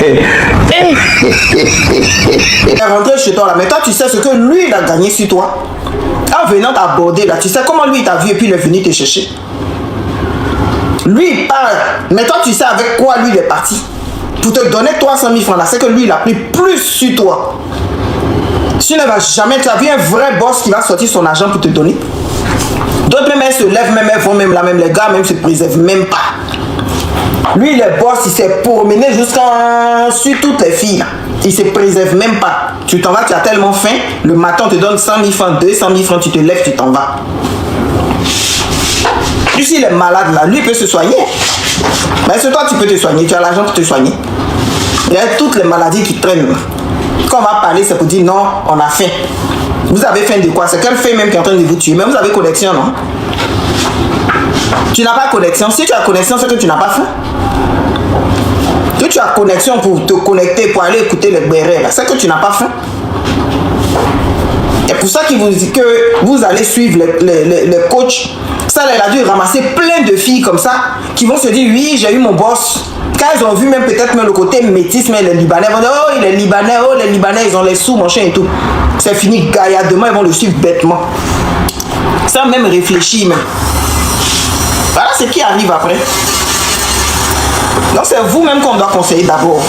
est rentré chez toi là, mais toi tu sais ce que lui il a gagné sur toi. En venant t'aborder là, tu sais comment lui il t'a vu et puis il est venu te chercher. Lui il parle, mais toi tu sais avec quoi lui il est parti. Pour te donner 300 000 francs là, c'est que lui il a pris plus sur toi. Tu ne vas jamais, tu as vu un vrai boss qui va sortir son argent pour te donner. D'autres même elles se lèvent, même elles vont même là, même les gars même se préservent même pas. Lui il est boss, il s'est promené jusqu'à sur toutes les filles. Il se préserve même pas. Tu t'en vas, tu as tellement faim, le matin on te donne 100 000 francs, 200 000 francs, tu te lèves, tu t'en vas. Lui s'il est malade là, lui il peut se soigner. Mais c'est toi tu peux te soigner, tu as l'argent pour te soigner. Il y a toutes les maladies qui traînent. Quand on va parler, c'est pour dire non, on a faim. Vous avez faim de quoi? C'est quelle faim même qui est en train de vous tuer? Mais vous avez connexion, non? Tu n'as pas connexion. Si tu as connexion, c'est que tu n'as pas faim. Si tu as connexion pour te connecter, pour aller écouter les bérets, c'est que tu n'as pas faim. Et pour ça qu'il vous dit que vous allez suivre les coachs. Ça, elle a dû ramasser plein de filles comme ça qui vont se dire oui, j'ai eu mon boss. Quand ils ont vu même peut-être même le côté métis, mais les Libanais vont dire oh, les Libanais, ils ont les sous, machin et tout. C'est fini, gaillardement, ils vont le suivre bêtement. Sans même réfléchir, même. Voilà ce qui arrive après. Donc c'est vous-même qu'on doit conseiller d'abord.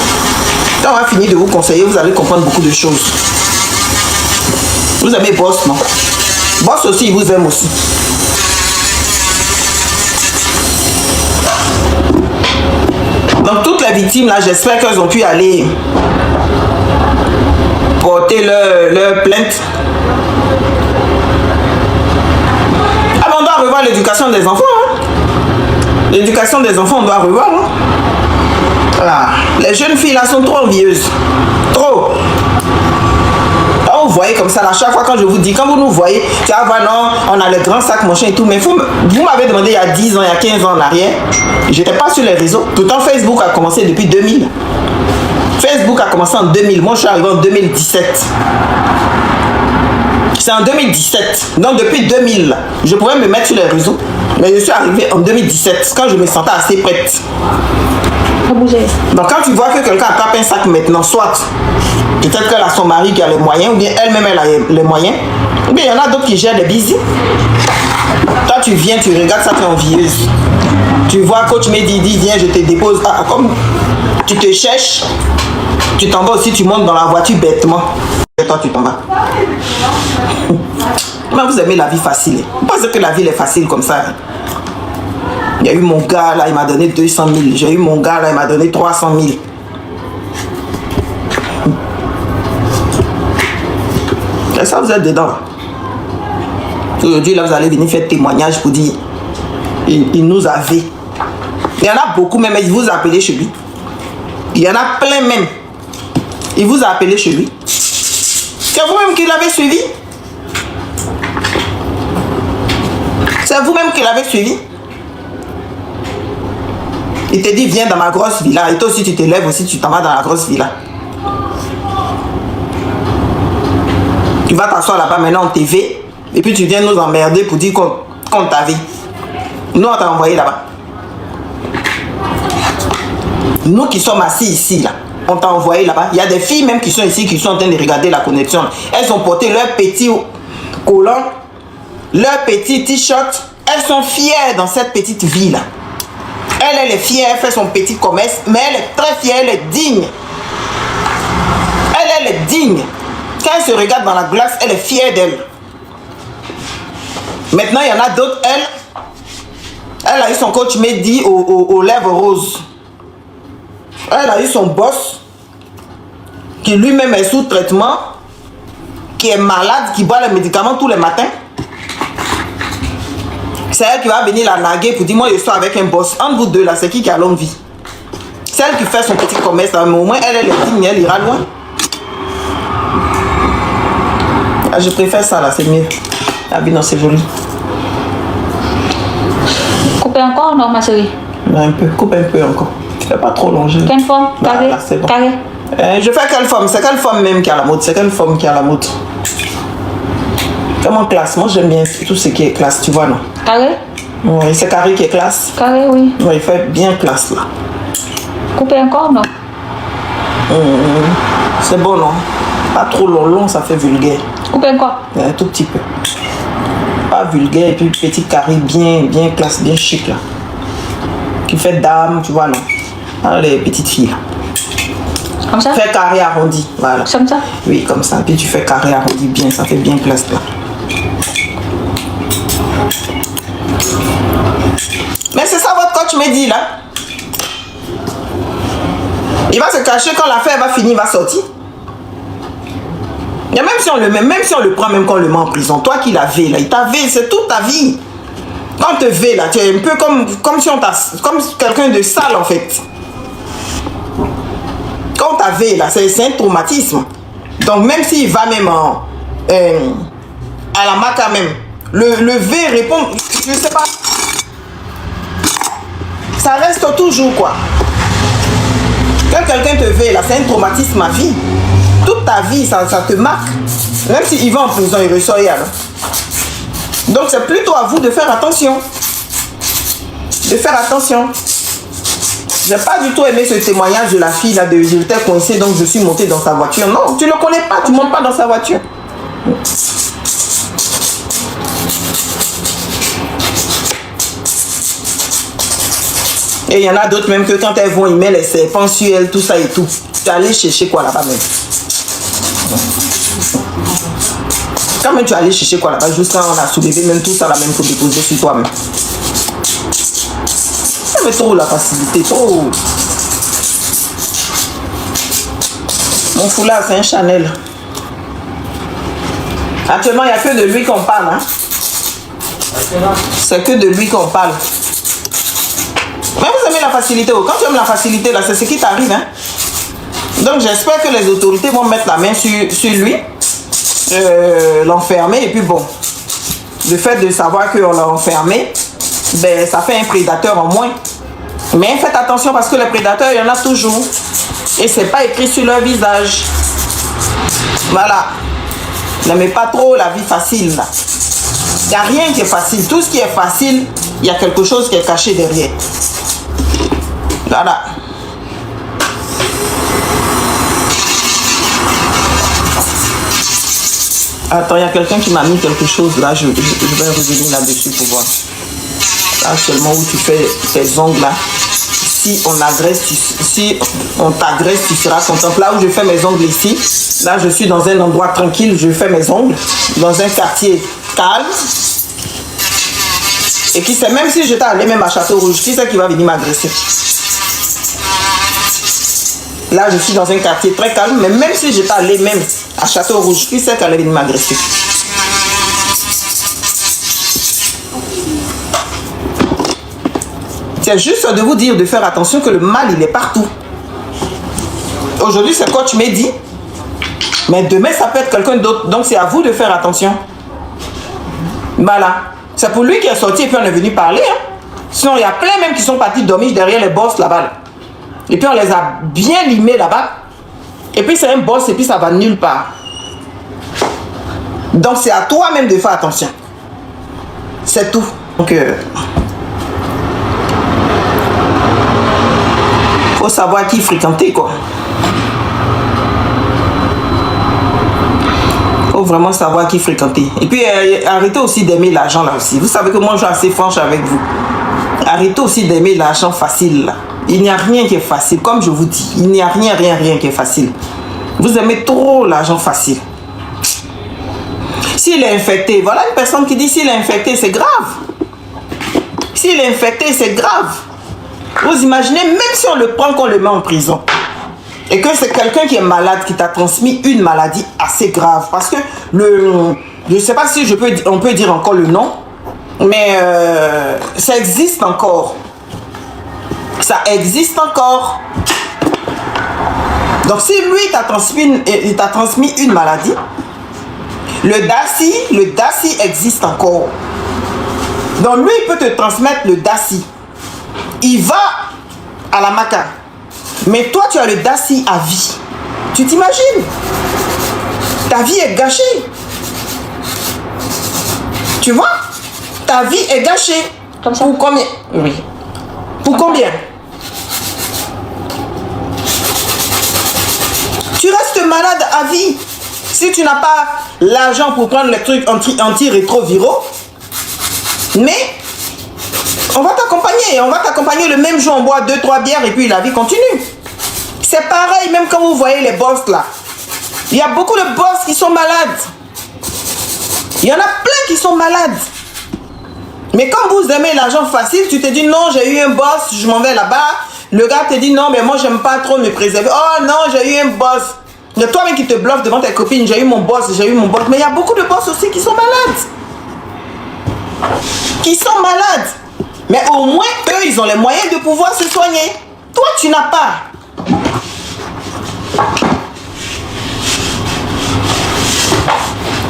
Quand on va finir de vous conseiller, vous allez comprendre beaucoup de choses. Vous aimez boss, non? Boss aussi, il vous aime aussi. Donc toutes les victimes là, j'espère qu'elles ont pu aller porter leur plainte. Ah, on doit revoir l'éducation des enfants. Hein? L'éducation des enfants, on doit revoir. Hein? Voilà. Les jeunes filles là sont trop envieuses. Trop. Quand vous voyez comme ça, à chaque fois quand je vous dis, quand vous nous voyez, tu vas voir, non, on a les grands sacs, machin et tout, mais vous m'avez demandé il y a 10 ans, il y a 15 ans en arrière, j'étais pas sur les réseaux. Pourtant, Facebook a commencé depuis 2000. Facebook a commencé en 2000, moi je suis arrivé en 2017. C'est en 2017, donc depuis 2000, je pouvais me mettre sur les réseaux, mais je suis arrivé en 2017, quand je me sentais assez prête. Donc quand tu vois que quelqu'un attrape un sac maintenant, soit peut-être qu'elle a son mari qui a les moyens, ou bien elle-même elle a les moyens, ou bien il y en a d'autres qui gèrent les busy. Toi tu viens, tu regardes ça, tu es envieuse. Tu vois coach Mehdi dit viens je te dépose. Ah, comme tu te cherches, tu t'en vas aussi, tu montes dans la voiture bêtement. Et toi tu t'en vas. Mais vous aimez la vie facile. Vous pensez que la vie est facile comme ça? Il y a eu mon gars là, il m'a donné 200 000. J'ai eu mon gars là, il m'a donné 300 000. Et ça, vous êtes dedans. Aujourd'hui, là, vous allez venir faire témoignage pour dire il nous avait. Il y en a beaucoup, même, il vous a appelé chez lui. Il y en a plein même. Il vous a appelé chez lui. C'est vous-même qui l'avez suivi. C'est vous-même qui l'avez suivi. Il te dit viens dans ma grosse villa. Et toi aussi tu te lèves aussi, tu t'en vas dans la grosse villa. Tu vas t'asseoir là-bas maintenant en TV. Et puis tu viens nous emmerder pour dire qu'on t'a vu. Nous on t'a envoyé là-bas. Nous qui sommes assis ici là, on t'a envoyé là-bas. Il y a des filles même qui sont ici, qui sont en train de regarder la connexion. Elles ont porté leur petit collant, leur petit t-shirt. Elles sont fières dans cette petite vie là. Elle est fière, elle fait son petit commerce, mais elle est très fière, elle est digne. Elle est digne. Quand elle se regarde dans la glace, elle est fière d'elle. Maintenant, il y en a d'autres, elle a eu son coach Mehdi aux lèvres roses. Elle a eu son boss, qui lui-même est sous traitement, qui est malade, qui boit les médicaments tous les matins. C'est elle qui va venir la narguer pour dire moi je suis avec un boss. Entre vous deux là, c'est qui a longue vie? C'est elle qui fait son petit commerce, mais au moins elle est digne, elle ira loin. Ah, je préfère ça là, c'est mieux. Ah oui, non, c'est joli. Coupez encore, non, ma chérie? Non, un peu, coupe un peu encore. Tu fais pas trop longer. Quelle forme? Carré? Là, c'est bon. Carré? Je fais quelle forme? C'est quelle forme même qui a la mode? C'est quelle forme qui a la mode? Comment classe? Moi j'aime bien tout ce qui est classe, tu vois, non? Carré? Oui, c'est carré qui est classe. Carré, oui. Oui, il fait bien classe là. Coupez encore, non? C'est bon, non? Pas trop long, ça fait vulgaire. Couper quoi? Un tout petit peu. Pas vulgaire, et puis petit carré bien classe, bien chic là. Qui fait dame, tu vois, non? Ah, les petites filles là. Comme ça? Fais carré arrondi, voilà. Comme ça? Oui, comme ça. Puis tu fais carré arrondi bien, ça fait bien classe là. Mais c'est ça votre coach me dit là. Il va se cacher quand l'affaire va finir, il va sortir. Et même si on le met, même si on le prend, même quand on le met en prison, toi qui l'as vu là, il t'a vu, c'est toute ta vie. Quand on te veut là, tu es un peu comme si on t'a, comme quelqu'un de sale en fait. Quand on t'a vu là, c'est un traumatisme. Donc même s'il va même à la maca même, le V répond, je sais pas. Ça reste toujours quoi. Quand quelqu'un te veut là, c'est un traumatisme à vie. Toute ta vie, ça te marque. Même s'il va en prison, il ressort alors. Donc c'est plutôt à vous de faire attention. De faire attention. J'ai pas du tout aimé ce témoignage de la fille là, de je t'ai coincé donc je suis monté dans sa voiture. Non, tu ne le connais pas, tu ne montes pas dans sa voiture. Et il y en a d'autres même que quand elles vont, ils mettent les serpents sur elles, tout ça et tout. Tu es allé chercher quoi là-bas même? Quand même tu es allé chercher quoi là-bas, juste quand on a soulevé même tout ça là même pour déposer sur toi-même. Ça met trop la facilité, trop. Mon foulard c'est un Chanel. Actuellement il n'y a que de lui qu'on parle. Hein? C'est que de lui qu'on parle. Mais vous aimez la facilité. Quand tu aimes la facilité, là, c'est ce qui t'arrive. Hein? Donc, j'espère que les autorités vont mettre la main sur lui, l'enfermer. Et puis, bon, le fait de savoir qu'on l'a enfermé, ben, ça fait un prédateur en moins. Mais faites attention parce que les prédateurs, il y en a toujours. Et ce n'est pas écrit sur leur visage. Voilà. N'aimez pas trop la vie facile, là. Il n'y a rien qui est facile. Tout ce qui est facile, il y a quelque chose qui est caché derrière. Voilà. Attends, il y a quelqu'un qui m'a mis quelque chose là. Je vais revenir là-dessus pour voir. Là, seulement où tu fais tes ongles là. Si on t'agresse, tu seras content. Là où je fais mes ongles ici, là je suis dans un endroit tranquille, je fais mes ongles. Dans un quartier calme. Et qui sait, même si j'étais allé même à Château Rouge, qui c'est qui va venir m'agresser? Là, je suis dans un quartier très calme, mais même si j'étais allé même à Château Rouge, qui c'est qui allait venir m'agresser? C'est juste de vous dire de faire attention que le mal, il est partout. Aujourd'hui, c'est coach Mehdi, mais demain, ça peut être quelqu'un d'autre. Donc, c'est à vous de faire attention. Voilà. C'est pour lui qui est sorti et puis on est venu parler. Hein. Sinon, il y a plein même qui sont partis dormir derrière les boss là-bas. Là. Et puis, on les a bien limés là-bas. Et puis, c'est un boss et puis ça va nulle part. Donc, c'est à toi-même de faire attention. C'est tout. Donc, faut savoir qui fréquenter, quoi. Faut vraiment savoir qui fréquenter. Et puis, arrêtez aussi d'aimer l'argent là aussi. Vous savez que moi, je suis assez franche avec vous. Arrêtez aussi d'aimer l'argent facile là. Il n'y a rien qui est facile. Comme je vous dis, il n'y a rien qui est facile. Vous aimez trop l'argent facile. S'il est infecté, voilà une personne qui dit s'il est infecté, c'est grave. S'il est infecté, c'est grave. Vous imaginez, même si on le prend, qu'on le met en prison, et que c'est quelqu'un qui est malade, qui t'a transmis une maladie assez grave. Parce que je ne sais pas si on peut dire encore le nom, mais ça existe encore. Ça existe encore. Donc si lui il t'a transmis une maladie, le DACI existe encore. Donc lui il peut te transmettre le DACI. Il va à la maca. Mais toi tu as le DACI à vie. Tu t'imagines? Ta vie est gâchée. Tu vois? Ta vie est gâchée. Comme ça? Pour combien? Oui. Pour combien? malade à vie. Si tu n'as pas l'argent pour prendre les trucs anti-rétroviraux, mais on va t'accompagner le même jour, on boit 2-3 bières et puis la vie continue. C'est pareil, même quand vous voyez les boss là. Il y a beaucoup de boss qui sont malades. Il y en a plein qui sont malades. Mais comme vous aimez l'argent facile, tu te dis non, j'ai eu un boss, je m'en vais là-bas. Le gars te dit non, mais moi j'aime pas trop me préserver. Oh non, j'ai eu un boss. De toi-même qui te bluffe devant tes copines, j'ai eu mon boss, j'ai eu mon boss. Mais il y a beaucoup de boss aussi qui sont malades. Qui sont malades. Mais au moins, eux, ils ont les moyens de pouvoir se soigner. Toi, tu n'as pas.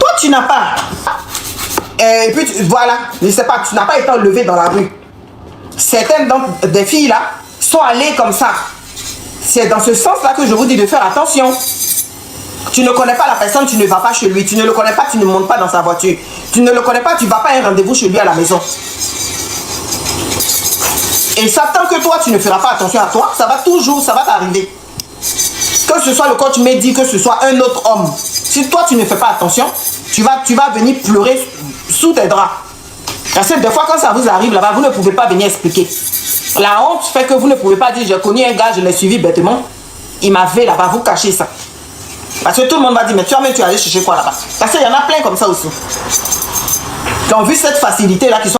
Toi, tu n'as pas. Et puis, voilà, je sais pas, tu n'as pas été enlevé dans la rue. Certaines des filles là sont allées comme ça. C'est dans ce sens-là que je vous dis de faire attention. Tu ne connais pas la personne, tu ne vas pas chez lui. Tu ne le connais pas, tu ne montes pas dans sa voiture. Tu ne le connais pas, tu ne vas pas à un rendez-vous chez lui à la maison. Et ça, tant que toi, tu ne feras pas attention à toi, ça va t'arriver. Que ce soit le coach Mehdi, que ce soit un autre homme. Si toi, tu ne fais pas attention, tu vas venir pleurer sous tes draps. Parce que des fois, quand ça vous arrive là-bas, vous ne pouvez pas venir expliquer. La honte fait que vous ne pouvez pas dire, j'ai connu un gars, je l'ai suivi bêtement. Il m'avait là-bas, vous cachez ça. Parce que tout le monde va dire, mais toi-même, tu es allé chercher quoi là-bas? Parce qu'il y en a plein comme ça aussi. Qui ont vu cette facilité-là, qui sont